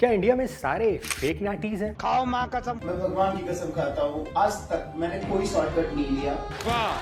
क्या इंडिया में सारे फेक नाटीज हैं? खाओ माँ कसम। मैं भगवान की कसम खाता हूँ, आज तक मैंने कोई शॉर्टकट नहीं लिया।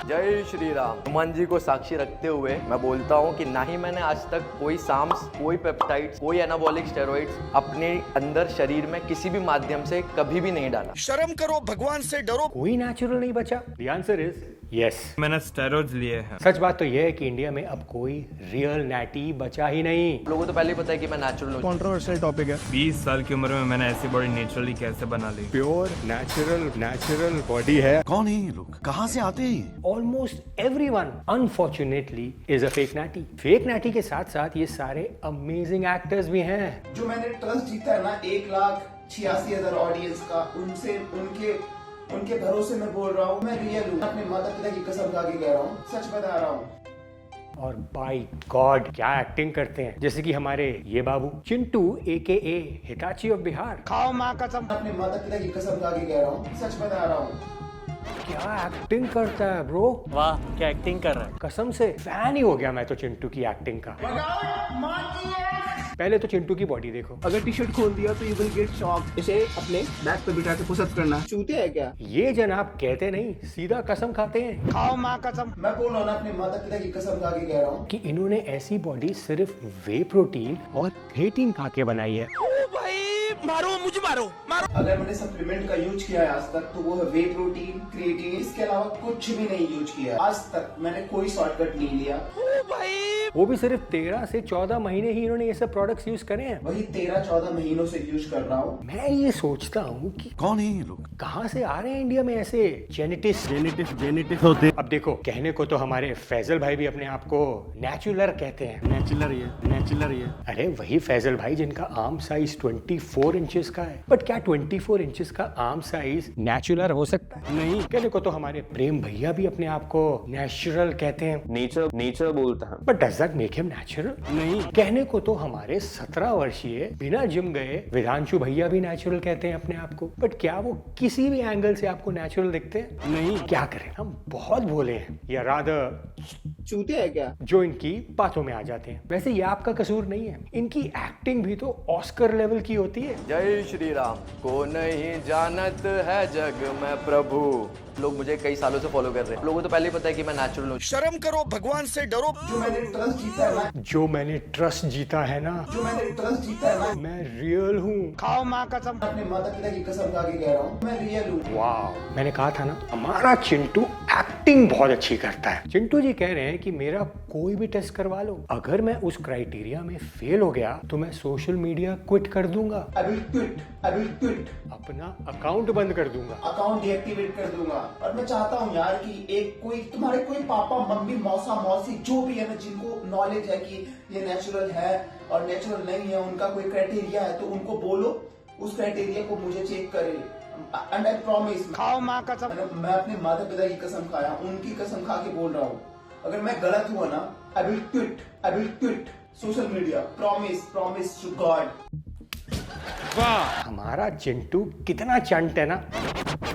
जय श्री राम। हनुमान जी को साक्षी रखते हुए मैं बोलता हूँ कि ना ही मैंने आज तक कोई साम्स, कोई पेप्टाइड्स, कोई एनाबॉलिक स्टेरॉइड्स अपने अंदर शरीर में किसी भी माध्यम से कभी भी नहीं डाला। शर्म करो, भगवान से डरो। कोई नेचुरल नहीं बचा? The answer is yes. मैंने स्टेरॉइड्स लिए हैं। सच बात तो यह है कि इंडिया में अब कोई रियल नैटी बचा ही नहीं। लोगों को तो पहले ही पता है कि मैं नेचुरल हूँ। कंट्रोवर्शियल टॉपिक है। 20 साल की उम्र में मैंने ऐसी बॉडी नेचुरली कैसे बना ली? प्योर नेचुरल बॉडी है। कौन है ये लोग, कहाँ से आते हैं? Almost everyone unfortunately is a fake natty. Fake natty के साथ साथ ये सारे अमेजिंग एक्टर्स भी हैं। जो मैंने ट्रस्ट जीता है ना 1,86,000 ऑडियंस का, उनसे उनके भरोसे में बोल रहा हूँ, मैं रियल हूँ। अपने माता पिता की कसम खा के कह रहा हूँ, सच बता रहा हूँ। और बाय गॉड क्या एक्टिंग करते हैं, जैसे कि हमारे ये बाबू Chintu AKA Hitachi of Bihar. खाओ माँ कसम। अपने माता पिता की कसम खा के कह रहा हूँ, सच बता रहा हूँ। क्या एक्टिंग करता है ब्रो, वाह क्या एक्टिंग कर रहा है। कसम से फैन ही हो गया मैं तो चिंटू की एक्टिंग का। पहले तो चिंटू की बॉडी देखो। अगर टी शर्ट खोल दिया तो यू विल गेट शॉक। इसे अपने बैक पे बिठा के पुशअप करना। चूते है क्या? ये जनाब कहते नहीं, सीधा कसम खाते हैं खाओ माँ कसम। मैं बोल रहा हूँ ना, अपने माता पिता की कसम खा के कह रहा हूँ कि इन्होंने ऐसी बॉडी सिर्फ वे प्रोटीन और क्रिएटिन खा के बनाई है। मारो मुझे, मारो मारो। अगर मैंने सप्लीमेंट का यूज किया है आज तक तो वो है वे प्रोटीन, क्रिएटिन, इसके अलावा कुछ भी नहीं यूज किया। आज तक मैंने कोई शॉर्टकट नहीं लिया। वो भी सिर्फ 13 से 14 महीने ही इन्होंने ये सब प्रोडक्ट्स यूज करे हैं। वही 13-14 महीनों से यूज कर रहा हूँ। मैं ये सोचता हूँ कि कौन है ये लोग? कहाँ से आ रहे हैं इंडिया में ऐसे जेनेटिस्ट होते। अब देखो, कहने को तो हमारे फैजल भाई भी अपने आप को नेचुरल कहते हैं। नेचुरल ये। अरे वही फैजल भाई जिनका आर्म साइज 24 इंचेस का है। बट क्या 24 इंचेस का आर्म साइज नेचुरल हो सकता है? नहीं। कहने को तो हमारे प्रेम भैया भी अपने आप को नेचुरल कहते हैं। नेचर बोलता है। But does that make him natural? नहीं। कहने को तो हमारे 17 वर्षीय बिना जिम गए विधांशु भैया भी नेचुरल कहते हैं अपने आप को। बट क्या वो किसी भी एंगल से आपको नेचुरल दिखते हैं? नहीं। क्या करें, हम बहुत भोले हैं, या रादर चूते है क्या? जो इनकी बातों में आ जाते हैं। वैसे ये आपका कसूर नहीं है, इनकी एक्टिंग भी तो ऑस्कर लेवल की होती है। जय श्री राम। को नहीं जानत है जग में प्रभु। लोग मुझे कई सालों से फॉलो कर रहे हैं। लोगों को तो पहले ही पता है कि मैं नेचुरल हूँ। शर्म करो, भगवान से डरो। जो मैंने ट्रस्ट जीता है ना, मैं रियल हूँ। खाओ माँ कसम। अपने माता पिता की कसम खा के कह रहा हूँ, मैं रियल हूँ। वाह, मैंने कहा था ना, हमारा चिंटू एक्टिंग बहुत अच्छी करता है। चिंटू जी कह रहे हैं कि मेरा कोई भी टेस्ट करवा लो, अगर मैं उस क्राइटेरिया में फेल हो गया तो मैं सोशल मीडिया क्विट कर दूंगा। I will quit। अपना अकाउंट बंद कर दूंगा। अकाउंट डीएक्टिवेट कर दूंगा। और मैं चाहता हूँ यार कि तुम्हारे कोई पापा मम्मी मौसा मौसी जो भी है ना, जिनको नॉलेज है कि ये नेचुरल है और नेचुरल नहीं है, उनका कोई क्राइटेरिया है तो उनको बोलो, उस क्राइटेरिया को मुझे चेक करे। And I promise. खाओ माँ कसम। मैं अपने माता पिता की कसम खाया, उनकी कसम खा के बोल रहा हूँ, अगर मैं गलत हुआ ना, I will quit social media. Promise to God. हमारा चिंटू कितना चंट है ना,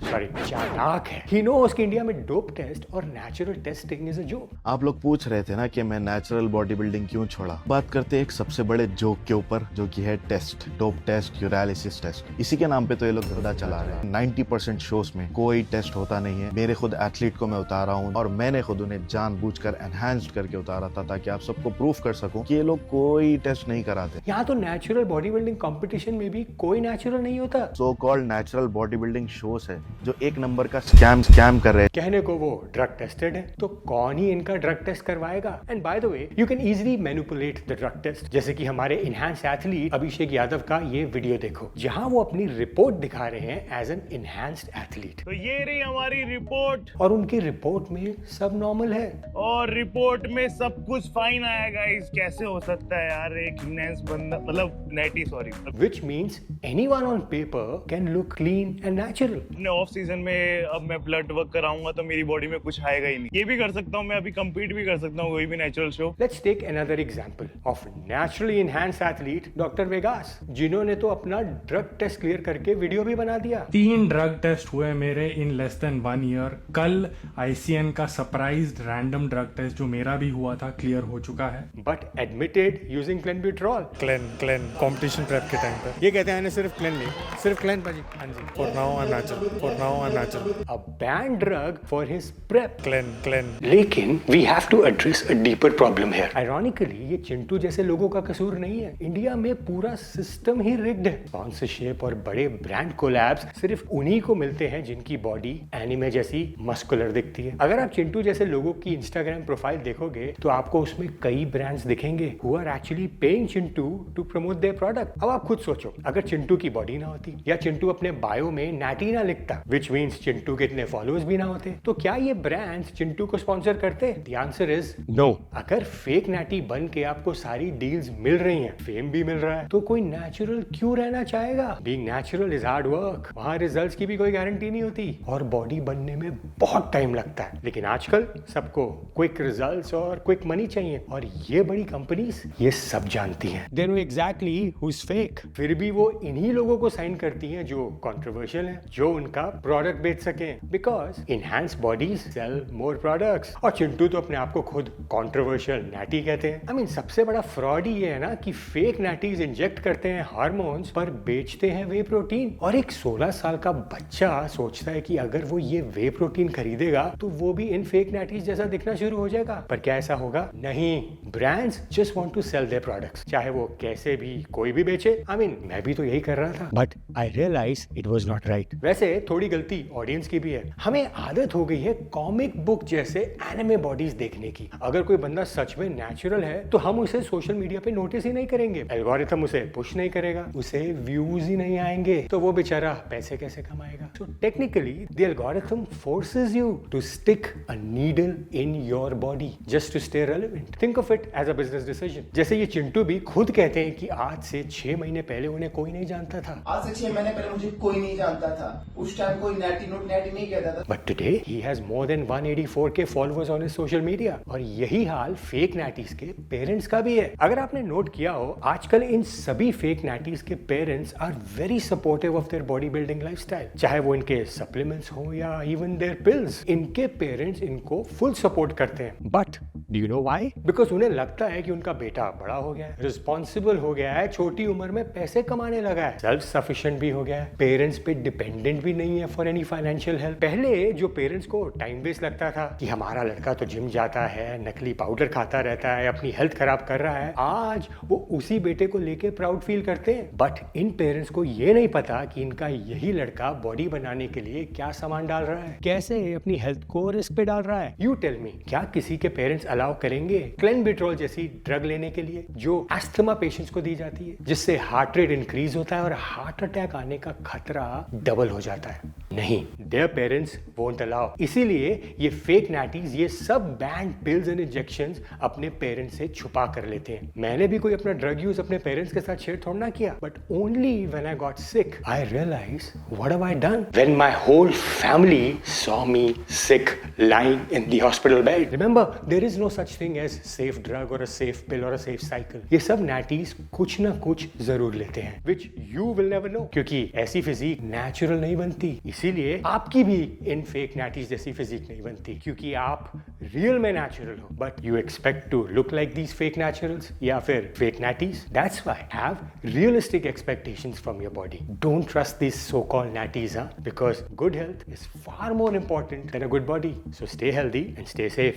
सॉरी चालाक है। ही नोस कि इंडिया में डोप टेस्ट और natural testing is a joke. आप लोग पूछ रहे थे ना कि मैं नेचुरल बॉडी बिल्डिंग क्यों छोड़ा। बात करते हैं एक सबसे बड़े जोक के ऊपर, जो कि है टेस्ट, डोप टेस्ट, यूरालिसिस टेस्ट। इसी के नाम पे तो ये लोग धंधा चला रहे हैं। 90% शोज में कोई टेस्ट होता नहीं है। मेरे खुद एथलीट को मैं उतारा हूँ और मैंने खुद उन्हें जानबूझकर एनहांस्ड करके उतारा था, ताकि आप सबको प्रूफ कर सकूं कि ये लोग कोई टेस्ट नहीं कराते। यहाँ तो नेचुरल बॉडी बिल्डिंग कॉम्पिटिशन में भी कोई नेचुरल नहीं होता। So called natural body building shows है जो एक नंबर का स्कैम कर रहे हैं। कहने को वो ड्रग टेस्टेड है, तो कौन ही इनका ड्रग टेस्ट करवाएगा? And by the way, you can easily manipulate the drug test. जैसे कि हमारे इनहैंस एथलीट अभिषेक यादव का ये वीडियो देखो, जहां वो अपनी रिपोर्ट दिखा रहे हैं एज एन इनहैंस्ड एथलीट। तो ये रही हमारी रिपोर्ट, और उनकी रिपोर्ट में सब नॉर्मल है। और रिपोर्ट में सब कुछ फाइन आया गाइस। कैसे हो सकता है यार एक इनहैंस बंदा, मतलब नेटी, sorry, Which means anyone on paper can look clean and natural. Off season में अब मैं ब्लड वर्क कराऊंगा तो मेरी बॉडी में कुछ आएगा ही नहीं। ये भी कर सकता हूँ मैं, अभी compete भी कर सकता हूँ कोई भी natural show. Let's take another example of naturally enhanced athlete Dr. Vegas, जिन्होंने तो अपना ड्रग टेस्ट क्लियर करके वीडियो भी बना दिया। 3 ड्रग टेस्ट हुए मेरे इन लेस देन 1 ईयर। कल ICN का सरप्राइज्ड रैंडम ड्रग टेस्ट जो मेरा भी हुआ था क्लियर हो चुका है। But admitted using clenbuterol. Clen competition prep के टाइम पे ये कहते हैं सिर्फ क्लेन नहीं, सिर्फ क्लेन भाजी। हाँ जी, for now I am natural. A banned drug for his prep. Clen लेकिन we have to address a deeper problem here. Ironically, ये चिंटू जैसे लोगों का कसूर नहीं है। इंडिया में पूरा सिस्टम ही रिग्ड है। स्पॉन्सरशिप और बड़े ब्रांड कोलैब्स सिर्फ उन्हीं को मिलते हैं जिनकी बॉडी एनिमे जैसी मस्कुलर दिखती है। अगर आप चिंटू जैसे लोगों की इंस्टाग्राम प्रोफाइल देखोगे तो आपको उसमें कई ब्रांड्स दिखेंगे who are actually paying Chintu to promote their product. अब आप खुद सोचो, अगर चिंटू की बॉडी ना होती या चिंटू अपने बायो में नैटी ना लिखता, which means चिंटू के इतने फॉलोअर्स भी ना होते, तो क्या ये ब्रांड्स चिंटू को स्पॉन्सर करते? The answer is no. अगर फेक नैटी बन के आपको सारी डील्स मिल रही हैं, फेम भी मिल रहा है, तो कोई नेचुरल क्यों रहना चाहेगा? Being natural is hard work. वहाँ रिजल्ट्स की भी कोई गारंटी नहीं होती और बॉडी बनने में बहुत टाइम लगता है। लेकिन आजकल सबको क्विक रिजल्ट्स और क्विक मनी चाहिए और ये बड़ी कंपनीज ये सब जानती हैं। They know exactly who's fake. फिर भी वो इन्हीं लोगों को साइन करती हैं जो कंट्रोवर्शियल हैं, जो उनका प्रोडक्ट बेच सकें, because enhanced bodies sell more products. और चिंटू तो अपने आप को खुद कंट्रोवर्शियल नैटी कहते हैं। I mean, सबसे बड़ा फ्रॉड ही ये है ना कि फेक नैटीज इंजेक्ट करते हैं हार्मोन्स पर बेचते हैं वे प्रोटीन। और एक 16 साल का बच्चा सोचता है कि अगर वो ये वे प्रोटीन खरीदेगा तो वो भी इन फेक नैटीज जैसा दिखना शुरू हो जाएगा। पर क्या ऐसा होगा? नहीं। Brands just want to sell their products, चाहे वो कैसे भी कोई भी बेचे। I mean, मैं भी तो यही कर रहा था, but I realise it was not right. वैसे थोड़ी गलती ऑडियंस की भी है। हमें आदत हो गई है कॉमिक बुक जैसे एनिमे बॉडीज देखने की। अगर कोई बंदा सच में नेचुरल है तो हम उसे सोशल मीडिया पे नोटिस ही नहीं करेंगे, एल्गोरिथम उसे पुश नहीं करेगा, उसे व्यूज ही नहीं आएंगे, तो वो बेचारा पैसे कैसे कमाएगा? So technically the algorithm forces you to stick a needle in your body just to stay relevant. Think of it as a business decision. जैसे ये चिंटू भी खुद कहते हैं कि आज से 6 महीने पहले उन्हें कोई नहीं जानता था। आज से 6 महीने पहले मुझे कोई नहीं जानता था। उस टाइम कोई नैटी नहीं कहता था। But today he has more than 184K followers on his social media. और यही हाल फेक नैटीज के पेरेंट्स का भी है। अगर आपने नोट किया हो, आजकल इन सभी फेक नैटीज के parents are very supportive of their body building lifestyle, चाहे वो इनके सप्लीमेंट्स हो या इवन देयर पिल्स। इनके पेरेंट्स इनको फुल सपोर्ट करते हैं। But do you know why? Because उन्हें लगता है कि उनका बेटा बड़ा हो गया है, रिस्पॉन्सिबल हो गया है, छोटी उम्र में पैसे कमाने लगा है, सेल्फ सफिशिएंट भी हो गया है, पेरेंट्स पे डिपेंडेंट भी नहीं है फॉर एनी फाइनेंशियल हेल्प। पहले जो पेरेंट्स को टाइम वेस्ट लगता था कि हमारा लड़का तो जिम जाता है, नकली पाउडर खाता रहता है, अपनी हेल्थ खराब कर रहा है, आज वो उसी बेटे को लेके प्राउड फील करते हैं। बट इन पेरेंट्स को ये नहीं पता कि इनका यही लड़का बॉडी बनाने के लिए क्या सामान डाल रहा है, कैसे अपनी हेल्थ को रिस्क पे डाल रहा है। यू टेल मी, क्या किसी के पेरेंट्स अलाउ करेंगे क्लेनबिट्रोल जैसी ड्रग लेने के लिए जो एस्थमा पेशेंट्स को दी जाती है, जिससे हार्ट रेट इंक्रीज होता है और हार्ट अटैक आने का खतरा डबल हो जाता है? नहीं, देयर पेरेंट्स वोंट अलाउ। इसीलिए ये फेक नैटीज, ये सब बैंड पिल्स एंड इंजेक्शंस अपने पेरेंट्स से छुपा कर लेते हैं। मैंने भी कोई अपना ड्रग यूज अपने पेरेंट्स के साथ शेयर थोड़ा ना किया, but only when I got sick I realise what have I done when my whole family saw me sick lying in the hospital bed. Remember, there is no such thing as safe drug or a safe pill or a safe cycle. ये सब नैटीज कुछ ना कुछ जरूर लेते हैं, which you will never know, क्योंकि ऐसी फिजिक नेचुरल नहीं बनती। इसीलिए आपकी भी इन फेक नैटीज जैसी फिजिक नहीं बनती, क्योंकि आप रियल में नेचुरल हो, but you expect to look like these fake naturals या फिर fake natties. That's why have realistic expectations from your body. Don't trust these so-called natties, because good health is far more important than a good body. So stay healthy and stay safe.